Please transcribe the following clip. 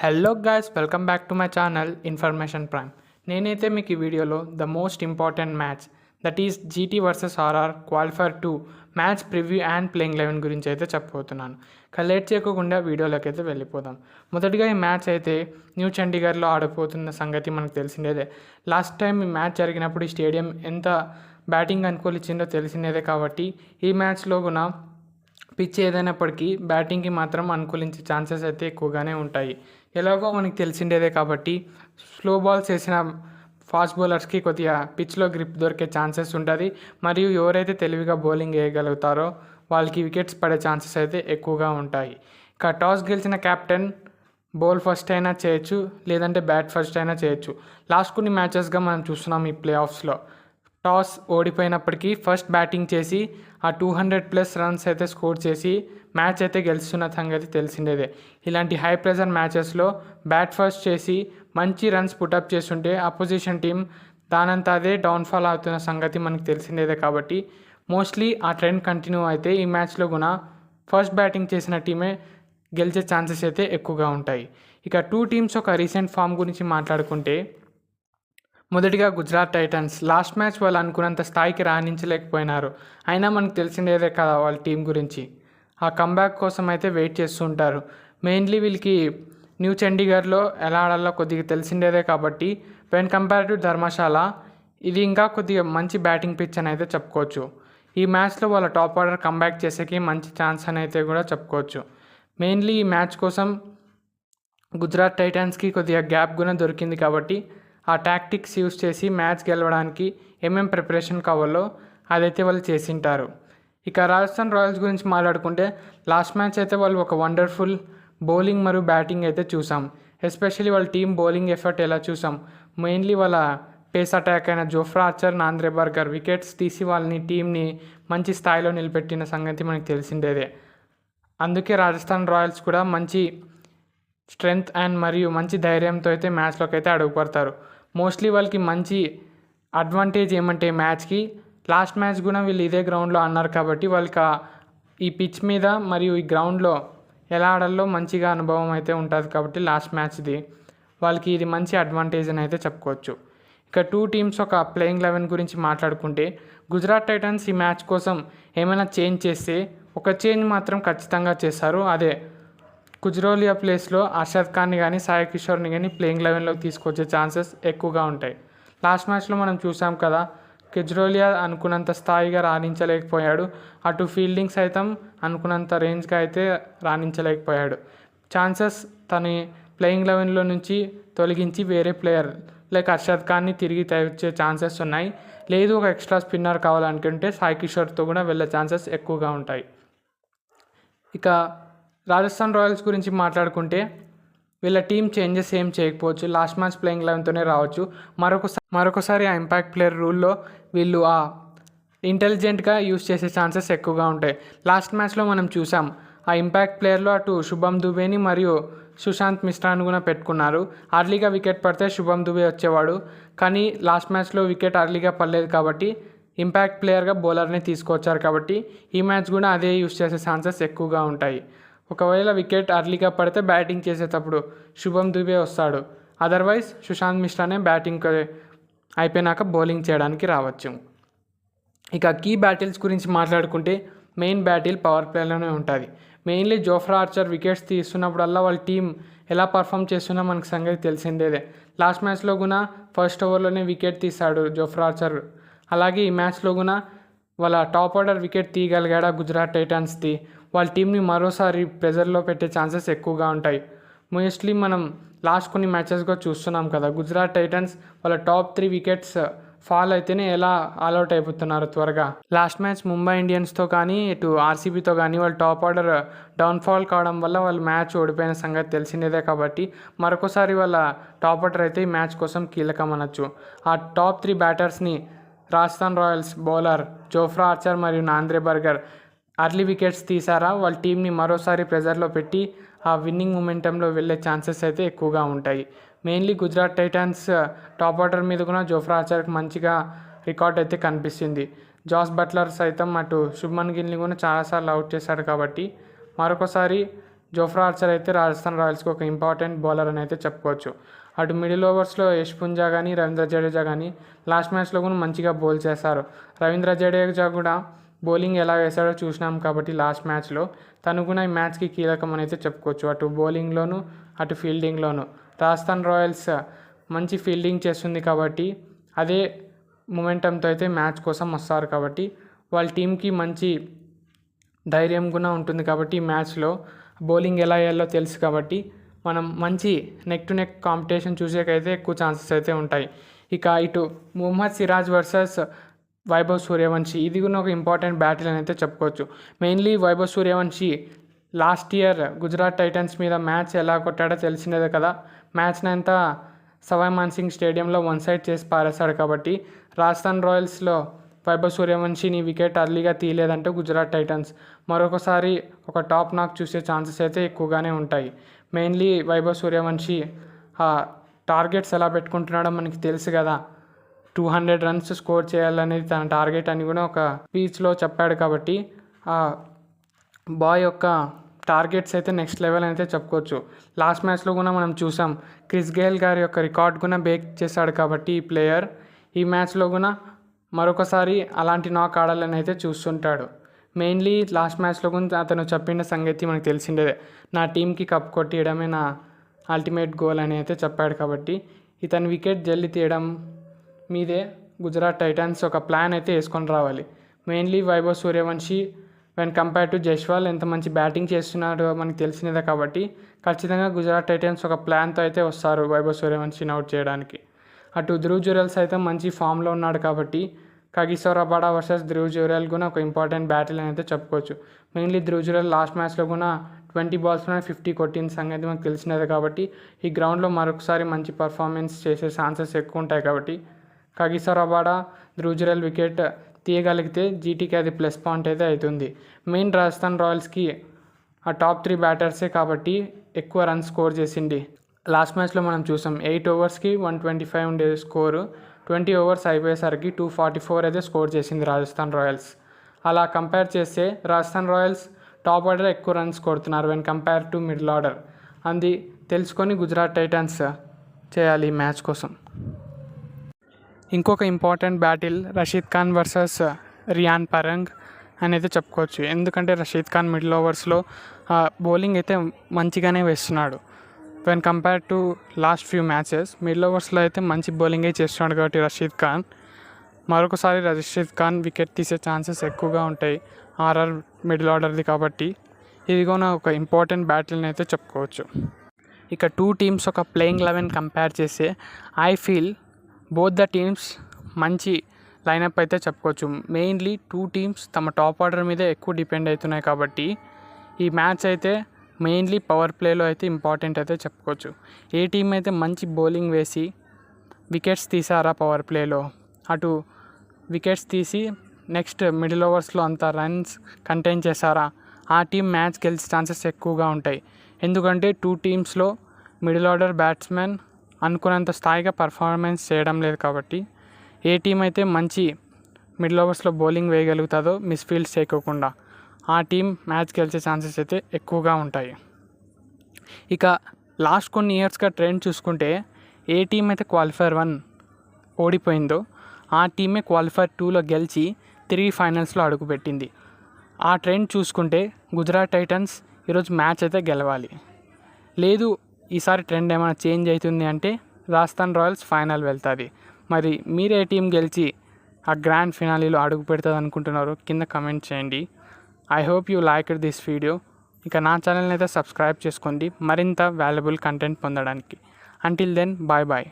Hello guys, welcome back to my channel Information Prime. నేనైతే మీకు ఈ వీడియోలో the most important match that is GT versus RR qualifier 2 match preview and playing 11 గురించి అయితే చెప్పబోతున్నాను. Late చేయకుండా వీడియోలోకి అయితే వెళ్ళిపోదాం. మొదటిగా ఈ మ్యాచ్ అయితే న్యూ చండీగఢ్లో ఆడబోతున్న సంగతి మనకు తెలిసిందేదే. లాస్ట్ టైం ఈ మ్యాచ్ జరిగినప్పుడు ఈ స్టేడియం ఎంత బ్యాటింగ్ అనుకూలించిందో తెలిసిందేదే. కాబట్టి ఈ మ్యాచ్లో కూడా పిచ్ ఏదైనప్పటికీ బ్యాటింగ్కి మాత్రం అనుకూలించే ఛాన్సెస్ అయితే ఎక్కువగానే ఉంటాయి. ఎలాగో మనకి తెలిసిండేదే కాబట్టి స్లో బాల్స్ వేసిన ఫాస్ట్ బౌలర్స్కి కొద్దిగా పిచ్లో గ్రిప్ దొరికే ఛాన్సెస్ ఉంటుంది. మరియు ఎవరైతే తెలివిగా బౌలింగ్ వేయగలుగుతారో వాళ్ళకి వికెట్స్ పడే ఛాన్సెస్ అయితే ఎక్కువగా ఉంటాయి. ఇక టాస్ గెలిచిన కెప్టెన్ బౌల్ ఫస్ట్ అయినా చేయొచ్చు, లేదంటే బ్యాట్ ఫస్ట్ అయినా చేయొచ్చు. లాస్ట్ కొన్ని మ్యాచెస్గా మనం చూస్తున్నాం ఈ ప్లే ఆఫ్స్లో టాస్ ఓడిపోయినప్పటికీ ఫస్ట్ బ్యాటింగ్ చేసి ఆ 200+ రన్స్ అయితే స్కోర్ చేసి మ్యాచ్ అయితే గెలుస్తున్న సంగతి తెలిసిండేదే. ఇలాంటి హై ప్రెజర్ మ్యాచెస్లో బ్యాట్ ఫస్ట్ చేసి మంచి రన్స్ పుటప్ చేస్తుంటే అపోజిషన్ టీం దానంతా అదే డౌన్ఫాల్ అవుతున్న సంగతి మనకు తెలిసిండేదే. కాబట్టి మోస్ట్లీ ఆ ట్రెండ్ కంటిన్యూ అయితే ఈ మ్యాచ్లో కూడా ఫస్ట్ బ్యాటింగ్ చేసిన టీమే గెలిచే ఛాన్సెస్ అయితే ఎక్కువగా ఉంటాయి. ఇక టూ టీమ్స్ ఒక రీసెంట్ ఫామ్ గురించి మాట్లాడుకుంటే, మొదటిగా గుజరాత్ టైటన్స్ లాస్ట్ మ్యాచ్ వాళ్ళు అనుకున్నంత స్థాయికి రాణించలేకపోయినారు. అయినా మనకు తెలిసిండేదే కదా వాళ్ళ టీం గురించి. ఆ కంబ్యాక్ కోసం అయితే వెయిట్ చేస్తుంటారు. మెయిన్లీ వీళ్ళకి న్యూ చండీగఢ్లో ఎలా ఆడాలో కొద్దిగా తెలిసిండేదే. కాబట్టి వెన్ కంపేర్ టు ధర్మశాల ఇది ఇంకా కొద్దిగా మంచి బ్యాటింగ్ పిచ్ అని అయితే చెప్పుకోవచ్చు. ఈ మ్యాచ్లో వాళ్ళ టాప్ ఆర్డర్ కంబ్యాక్ చేసేకి మంచి ఛాన్స్ అని అయితే కూడా చెప్పుకోవచ్చు. మెయిన్లీ ఈ మ్యాచ్ కోసం గుజరాత్ టైటన్స్కి కొద్దిగా గ్యాప్ కూడా దొరికింది. కాబట్టి ఆ టాక్టిక్స్ యూస్ చేసి మ్యాచ్ గెలవడానికి ఏమేం ప్రిపరేషన్ కావాలో అదైతే వాళ్ళు చేసింటారు. ఇక రాజస్థాన్ రాయల్స్ గురించి మాట్లాడుకుంటే, లాస్ట్ మ్యాచ్ అయితే వాళ్ళు ఒక వండర్ఫుల్ బౌలింగ్ మరియు బ్యాటింగ్ అయితే చూసాం. ఎస్పెషల్లీ వాళ్ళ టీం బౌలింగ్ ఎఫర్ట్ ఎలా చూసాం. మెయిన్లీ వాళ్ళ పేస్ అటాక్ అయిన జోఫ్రా ఆర్చర్, నాంద్రే బర్గర్ వికెట్స్ తీసి వాళ్ళని టీంని మంచి స్థాయిలో నిలబెట్టిన సంగతి మనకు తెలిసిండేదే. అందుకే రాజస్థాన్ రాయల్స్ కూడా మంచి స్ట్రెంగ్త్ అండ్ మరియు మంచి ధైర్యంతో అయితే మ్యాచ్లోకి అయితే అడుగుపడతారు. మోస్ట్లీ వాళ్ళకి మంచి అడ్వాంటేజ్ ఏమంటే మ్యాచ్కి లాస్ట్ మ్యాచ్ కూడా వీళ్ళు ఇదే గ్రౌండ్లో ఆడినారు. కాబట్టి వాళ్ళకి ఈ పిచ్ మీద మరియు ఈ గ్రౌండ్లో ఎలా ఆడాలో మంచిగా అనుభవం అయితే ఉంటుంది. కాబట్టి లాస్ట్ మ్యాచ్ది వాళ్ళకి ఇది మంచి అడ్వాంటేజ్ అని అయితే చెప్పుకోవచ్చు. ఇక టూ టీమ్స్ ఒక ప్లేయింగ్ 11 గురించి మాట్లాడుకుంటే, గుజరాత్ టైటన్స్ ఈ మ్యాచ్ కోసం ఏమైనా చేంజ్ చేస్తే ఒక చేంజ్ మాత్రం ఖచ్చితంగా చేస్తారు. అదే కుజ్రోలియా ప్లేస్లో అర్షద్ ఖాన్ని కానీ సాయి కిషోర్ని కానీ ప్లేయింగ్ 11లోకి తీసుకొచ్చే ఛాన్సెస్ ఎక్కువగా ఉంటాయి. లాస్ట్ మ్యాచ్లో మనం చూసాం కదా, కుజ్రోలియా అనుకున్నంత స్థాయిగా రాణించలేకపోయాడు. అటు ఫీల్డింగ్ సైతం అనుకున్నంత రేంజ్గా అయితే రాణించలేకపోయాడు. ఛాన్సెస్ తన ప్లేయింగ్ 11లో నుంచి తొలగించి వేరే ప్లేయర్ లైక్ అర్షద్ ఖాన్ని తిరిగి తెచ్చే ఛాన్సెస్ ఉన్నాయి. లేదు ఒక ఎక్స్ట్రా స్పిన్నర్ కావాలనుకుంటే సాయి కిషోర్తో కూడా వెళ్ళే ఛాన్సెస్ ఎక్కువగా ఉంటాయి. ఇక రాజస్థాన్ రాయల్స్ గురించి మాట్లాడుకుంటే, వీళ్ళ టీం చేంజెస్ ఏం చేయకపోవచ్చు. లాస్ట్ మ్యాచ్ ప్లేయింగ్ 11తోనే రావచ్చు. మరొకసారి ఆ ఇంపాక్ట్ ప్లేయర్ రూల్లో వీళ్ళు ఆ ఇంటెలిజెంట్గా యూస్ చేసే ఛాన్సెస్ ఎక్కువగా ఉంటాయి. లాస్ట్ మ్యాచ్లో మనం చూసాం ఆ ఇంపాక్ట్ ప్లేయర్లో అటు శుభం దుబేని మరియు సుశాంత్ మిశ్రాని కూడా పెట్టుకున్నారు. అర్లీగా వికెట్ పడితే శుభం దుబే వచ్చేవాడు. కానీ లాస్ట్ మ్యాచ్లో వికెట్ అర్లీగా పడలేదు కాబట్టి ఇంపాక్ట్ ప్లేయర్గా బౌలర్ని తీసుకొచ్చారు. కాబట్టి ఈ మ్యాచ్ కూడా అదే యూస్ చేసే ఛాన్సెస్ ఎక్కువగా ఉంటాయి. ఒకవేళ వికెట్ అర్లీగా పడితే బ్యాటింగ్ చేసేటప్పుడు శుభం దుబే వస్తాడు. అదర్వైజ్ సుశాంత్ మిశ్రానే బ్యాటింగ్ అయిపోయినాక బౌలింగ్ చేయడానికి రావచ్చు. ఇక కీ బ్యాటిల్స్ గురించి మాట్లాడుకుంటే, మెయిన్ బ్యాటిల్ పవర్ ప్లేలోనే ఉంటుంది. మెయిన్లీ జోఫ్రా ఆర్చర్ వికెట్స్ తీస్తున్నప్పుడల్లా వాళ్ళ టీం ఎలా పర్ఫామ్ చేస్తున్నా మనకు సంగతి తెలిసిందేదే. లాస్ట్ మ్యాచ్లో కూడా ఫస్ట్ ఓవర్లోనే వికెట్ తీశాడు జోఫ్రా ఆర్చర్. అలాగే ఈ మ్యాచ్లో కూడా వాళ్ళ టాప్ ఆర్డర్ వికెట్ తీయగలిగాడా గుజరాత్ టైటన్స్ది. వాళ్ళ టీంని మరోసారి ప్రెజర్లో పెట్టే ఛాన్సెస్ ఎక్కువగా ఉంటాయి. మోస్ట్లీ మనం లాస్ట్ కొన్ని మ్యాచెస్గా చూస్తున్నాం కదా, గుజరాత్ టైటన్స్ వాళ్ళ టాప్ 3 వికెట్స్ ఫాల్ అయితేనే ఎలా ఆల్అవుట్ అయిపోతున్నారు త్వరగా. లాస్ట్ మ్యాచ్ ముంబై ఇండియన్స్తో కానీ ఇటు ఆర్సీబీతో కానీ వాళ్ళ టాప్ ఆర్డర్ డౌన్ఫాల్ కావడం వల్ల వాళ్ళు మ్యాచ్ ఓడిపోయిన సంగతి తెలిసిందేదే. కాబట్టి మరొకసారి వాళ్ళ టాప్ ఆర్డర్ అయితే ఈ మ్యాచ్ కోసం కీలకం అనొచ్చు. ఆ టాప్ 3 బ్యాటర్స్ని Rajasthan Royals bowler Jofra Archer మరియు నాంద్రే బర్గర్ అర్లీ వికెట్స్ తీసారా వాళ్ళ టీంని మరోసారి ప్రెజర్లో పెట్టి ఆ విన్నింగ్ మొమెంటంలో వెళ్ళే ఛాన్సెస్ అయితే ఎక్కువగా ఉంటాయి. Mainly Gujarat Titans top order మీద కూడా జోఫ్రా ఆర్చర్కి మంచిగా రికార్డ్ అయితే కనిపిస్తుంది. జాస్ బట్లర్ సైతం అటు శుభ్మన్ గిల్ని కూడా చాలాసార్లు అవుట్ చేశాడు. కాబట్టి మరొకసారి జోఫ్రా ఆర్చర్ అయితే రాజస్థాన్ రాయల్స్కి ఒక ఇంపార్టెంట్ బౌలర్ అని అయితే చెప్పుకోవచ్చు. అటు మిడిల్ ఓవర్స్లో యష్ పుంజా కానీ రవీంద్ర జడేజా కానీ లాస్ట్ మ్యాచ్లో కూడా మంచిగా బౌల్ చేశారు. రవీంద్ర జడేజా కూడా బౌలింగ్ ఎలా వేశాడో చూసినాం కాబట్టి లాస్ట్ మ్యాచ్లో తను కూడా ఈ మ్యాచ్కి కీలకం అని అయితే చెప్పుకోవచ్చు. అటు బౌలింగ్లోను అటు ఫీల్డింగ్లోను రాజస్థాన్ రాయల్స్ మంచి ఫీల్డింగ్ చేస్తుంది కాబట్టి అదే మొమెంటంతో అయితే మ్యాచ్ కోసం వస్తారు కాబట్టి వాళ్ళ టీంకి మంచి ధైర్యం కూడా ఉంటుంది కాబట్టి ఈ మ్యాచ్లో బౌలింగ్ ఎలా వేయాలో తెలుసు కాబట్టి మనం మంచి నెక్ టు నెక్ కాంపిటీషన్ చూసేకైతే ఎక్కువ ఛాన్సెస్ అయితే ఉంటాయి. ఇక ఇటు మొహమ్మద్ సిరాజ్ వర్సెస్ వైభవ్ సూర్యవంశీ ఇది కూడా ఒక ఇంపార్టెంట్ బ్యాటిల్ అని అయితే చెప్పుకోవచ్చు. Mainly Vaibhav Suryavanshi last year Gujarat Titans మీద మ్యాచ్ ఎలా కొట్టాడో తెలిసినదే కదా. మ్యాచ్ని అంతా సవాయ్ మాన్సింగ్ స్టేడియంలో వన్ సైడ్ చేసి పారేశాడు కాబట్టి రాజస్థాన్ రాయల్స్లో వైభవ్ సూర్యవంశీని వికెట్ అర్లీగా తీయలేదంటే గుజరాత్ టైటన్స్ మరొకసారి ఒక టాప్ నాక్ చూసే ఛాన్సెస్ అయితే ఎక్కువగానే ఉంటాయి. మెయిన్లీ వైభవ్ సూర్యవంశీ టార్గెట్స్ ఎలా పెట్టుకుంటున్నాడో మనకి తెలుసు కదా. 200 రన్స్ స్కోర్ చేయాలనేది తన టార్గెట్ అని కూడా ఒక స్పీచ్లో చెప్పాడు కాబట్టి ఆ బాయ్ యొక్క టార్గెట్స్ అయితే నెక్స్ట్ లెవెల్ అయితే చెప్పుకోవచ్చు. లాస్ట్ మ్యాచ్లో కూడా మనం చూసాం క్రిస్ గేల్ గారి యొక్క రికార్డ్ కూడా బ్రేక్ చేశాడు కాబట్టి ఈ ప్లేయర్ ఈ మ్యాచ్లో కూడా మరొకసారి అలాంటి నాక్ ఆడాలని అయితే చూస్తుంటాడు. మెయిన్లీ లాస్ట్ మ్యాచ్లో కూడా అతను చెప్పిన సంగతి మనకు తెలిసిందే, నా టీంకి కప్ కొట్టియడమే నా అల్టిమేట్ గోల్ అని అయితే చెప్పాడు కాబట్టి ఇతను వికెట్ జల్లి తీయడం మీదే గుజరాత్ టైటన్స్ ఒక ప్లాన్ అయితే వేసుకొని రావాలి. Mainly Vaibhav Suryavanshi when compare to Jaiswal ఎంత మంచి బ్యాటింగ్ చేస్తున్నాడో మనకు తెలిసినదే కాబట్టి ఖచ్చితంగా గుజరాత్ టైటన్స్ ఒక ప్లాన్తో అయితే వస్తారు వైభవ్ సూర్యవంశీని అవుట్ చేయడానికి. అటు ధ్రువ్ జురెల్స్ అయితే మంచి ఫామ్లో ఉన్నాడు కాబట్టి Kagiso Rabada versus Dhruv Jurel కూడా ఒక ఇంపార్టెంట్ బ్యాటిల్ అని అయితే చెప్పుకోవచ్చు. మెయిన్లీ ధ్రువ్ జురెల్ లాస్ట్ మ్యాచ్లో కూడా 20 బాల్స్లోనే 50 కొట్టిన సంగతి మనకు తెలిసినదే కాబట్టి ఈ గ్రౌండ్లో మరొకసారి మంచి పర్ఫార్మెన్స్ చేసే ఛాన్సెస్ ఎక్కువ ఉంటాయి కాబట్టి Kagiso Rabada Dhruv Jurel wicket తీయగలిగితే జీటీకి అది ప్లస్ పాయింట్ అయితే అవుతుంది. మెయిన్ రాజస్థాన్ రాయల్స్కి ఆ టాప్ 3 బ్యాటర్సే కాబట్టి ఎక్కువ రన్స్ స్కోర్ చేసింది. లాస్ట్ మ్యాచ్లో మనం చూసాం 8 ఓవర్స్కి 125 ఉండే స్కోరు 20 ఓవర్స్ అయిపోయేసరికి 244 అయితే స్కోర్ చేసింది రాజస్థాన్ రాయల్స్. అలా కంపేర్ చేస్తే రాజస్థాన్ రాయల్స్ టాప్ ఆర్డర్ ఎక్కువ రన్స్ కొడుతున్నారు when compare to middle order. అది తెలుసుకొని గుజరాత్ టైటన్స్ చేయాలి ఈ మ్యాచ్ కోసం. ఇంకొక important battle Rashid Khan versus Riyan Parag అని అయితే చెప్పుకోవచ్చు. ఎందుకంటే రషీద్ ఖాన్ మిడిల్ ఓవర్స్లో బౌలింగ్ అయితే మంచిగానే వేస్తున్నాడు when compare to last few matches. Middle ఓవర్స్లో అయితే మంచి బౌలింగే చేస్తున్నాడు కాబట్టి రషీద్ ఖాన్ మరొకసారి రషీద్ ఖాన్ వికెట్ తీసే ఛాన్సెస్ ఎక్కువగా ఉంటాయి ఆర్ఆర్ మిడిల్ ఆర్డర్ది కాబట్టి ఇది కూడా ఒక ఇంపార్టెంట్ బ్యాటిల్ని అయితే చెప్పుకోవచ్చు. ఇక 2 టీమ్స్ ఒక ప్లేయింగ్ 11 కంపేర్ చేస్తే I feel both the teams మంచి లైనప్ అయితే చెప్పుకోవచ్చు. మెయిన్లీ 2 టీమ్స్ తమ టాప్ ఆర్డర్ మీద ఎక్కువ డిపెండ్ అవుతున్నాయి కాబట్టి ఈ మ్యాచ్ అయితే మెయిన్లీ పవర్ ప్లేలో అయితే ఇంపార్టెంట్ అయితే చెప్పుకోవచ్చు. ఏ టీం అయితే మంచి బౌలింగ్ వేసి వికెట్స్ తీసారా పవర్ ప్లేలో అటు వికెట్స్ తీసి నెక్స్ట్ మిడిల్ ఓవర్స్లో అంత రన్స్ కంటైన్ చేశారా ఆ టీం మ్యాచ్ గెలిచే ఛాన్సెస్ ఎక్కువగా ఉంటాయి. ఎందుకంటే 2 టీమ్స్లో మిడిల్ ఆర్డర్ బ్యాట్స్మెన్ అనుకున్నంత స్థాయిగా పర్ఫార్మెన్స్ చేయడం లేదు కాబట్టి ఏ టీం అయితే మంచి మిడిల్ ఓవర్స్లో బౌలింగ్ వేయగలుగుతుందో మిస్ఫీల్డ్స్ చేయకోకుండా ఆ టీం మ్యాచ్ గెలిచే ఛాన్సెస్ అయితే ఎక్కువగా ఉంటాయి. ఇక లాస్ట్ కొన్ని ఇయర్స్గా ట్రెండ్ చూసుకుంటే ఏ టీం అయితే క్వాలిఫైర్ 1 ఓడిపోయిందో ఆ టీమే క్వాలిఫైర్ 2లో గెలిచి తిరిగి ఫైనల్స్లో అడుగుపెట్టింది. ఆ ట్రెండ్ చూసుకుంటే గుజరాత్ టైటన్స్ ఈరోజు మ్యాచ్ అయితే గెలవాలి. లేదు ఈసారి ట్రెండ్ ఏమైనా చేంజ్ అవుతుంది అంటే రాజస్థాన్ రాయల్స్ ఫైనల్ వెళ్తుంది. మరి మీరే టీం గెలిచి ఆ గ్రాండ్ ఫినాలీలో అడుగు పెడుతుంది అనుకుంటున్నారు కింద కమెంట్ చేయండి. I hope you liked this video. ఇక నా ఛానల్ని అయితే సబ్స్క్రైబ్ చేసుకోండి మరింత వాల్యుబుల్ కంటెంట్ పొందడానికి. Until then bye bye.